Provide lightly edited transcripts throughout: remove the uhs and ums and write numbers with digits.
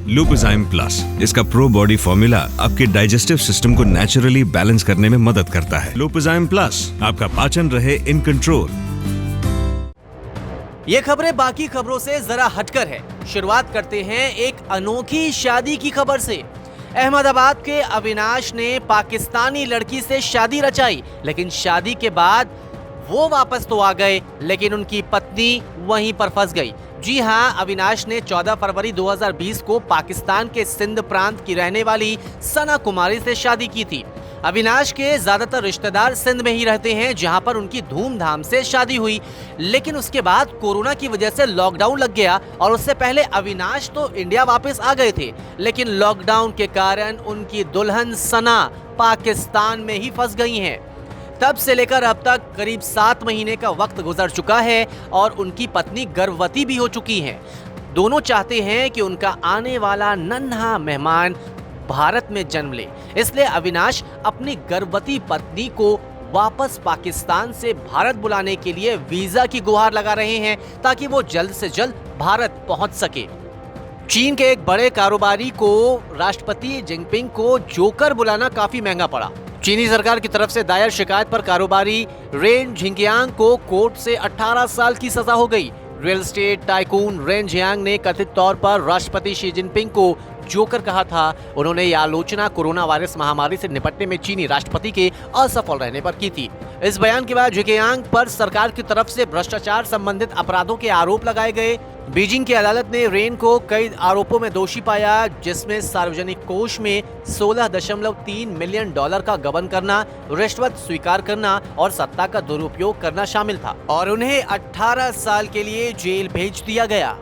लुपिजाइम plus, इसका pro body formula आपके digestive system को नेचुरली बैलेंस करने में मदद करता है। लुपिजाइम प्लस, आपका पाचन रहे इन कंट्रोल। ये खबरें बाकी खबरों से जरा हटकर है। शुरुआत करते हैं एक अनोखी शादी की खबर से। अहमदाबाद के अविनाश ने पाकिस्तानी लड़की से शादी रचाई, लेकिन शादी के बाद वो वापस तो आ गए, लेकिन उनकी पत्नी वहीं पर फंस गई। जी हां, अविनाश ने 14 फरवरी 2020 को पाकिस्तान के सिंध प्रांत की रहने वाली सना कुमारी से शादी की थी। अविनाश के ज्यादातर रिश्तेदार सिंध में ही रहते हैं, जहां पर उनकी धूमधाम से शादी हुई। लेकिन उसके बाद कोरोना की वजह से लॉकडाउन लग गया और उससे पहले अविनाश तो इंडिया वापस आ गए थे, लेकिन लॉकडाउन के कारण उनकी दुल्हन सना पाकिस्तान में ही फंस गई हैं। तब से लेकर अब तक करीब 7 महीने का वक्त गुजर चुका है और उनकी पत्नी गर्भवती भी हो चुकी हैं। दोनों चाहते हैं कि उनका आने वाला नन्हा मेहमान भारत में जन्म ले, इसलिए अविनाश अपनी गर्भवती पत्नी को वापस पाकिस्तान से भारत बुलाने के लिए वीजा की गुहार लगा रहे हैं, ताकि वो जल्द से जल्द भारत पहुंच सके। चीन के एक बड़े कारोबारी को राष्ट्रपति जिनपिंग को जोकर बुलाना काफी महंगा पड़ा। चीनी सरकार की तरफ से दायर शिकायत पर कारोबारी रेन झिंगियांग को कोर्ट से 18 साल की सजा हो गई। रियल एस्टेट टाइकून रेन झियांग ने कथित तौर पर राष्ट्रपति शी जिनपिंग को जोकर कहा था। उन्होंने यह आलोचना कोरोना वायरस महामारी से निपटने में चीनी राष्ट्रपति के असफल रहने पर की थी। इस बयान के बाद झिंगियांग पर सरकार की तरफ से भ्रष्टाचार संबंधित अपराधों के आरोप लगाए गए। बीजिंग की अदालत ने रेन को कई आरोपों में दोषी पाया, जिसमें सार्वजनिक कोष में $16.3 मिलियन का गबन करना, रिश्वत स्वीकार करना और सत्ता का दुरुपयोग करना शामिल था और उन्हें 18 साल के लिए जेल भेज दिया गया।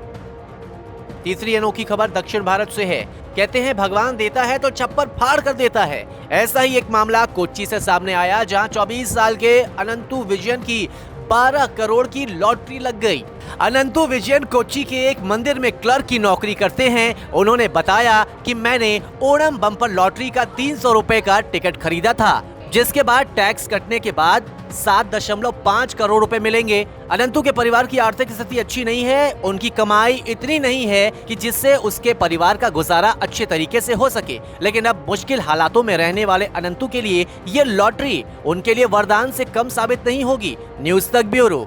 तीसरी अनोखी खबर दक्षिण भारत से है। कहते हैं भगवान देता है तो छप्पर फाड़ कर देता है। ऐसा ही एक मामला कोच्चि से सामने आया, जहां 24 साल के अनंतु विजयन की 12 करोड़ की लॉटरी लग गई। अनंतु विजयन कोच्चि के एक मंदिर में क्लर्क की नौकरी करते हैं। उन्होंने बताया कि मैंने ओणम बम्पर लॉटरी का 300 रुपए का टिकट खरीदा था, जिसके बाद टैक्स कटने के बाद 7.5 करोड़ रुपए मिलेंगे। अनंतु के परिवार की आर्थिक स्थिति अच्छी नहीं है। उनकी कमाई इतनी नहीं है कि जिससे उसके परिवार का गुजारा अच्छे तरीके से हो सके। लेकिन अब मुश्किल हालातों में रहने वाले अनंतु के लिए ये लॉटरी उनके लिए वरदान से कम साबित नहीं होगी। न्यूज़ तक ब्यूरो।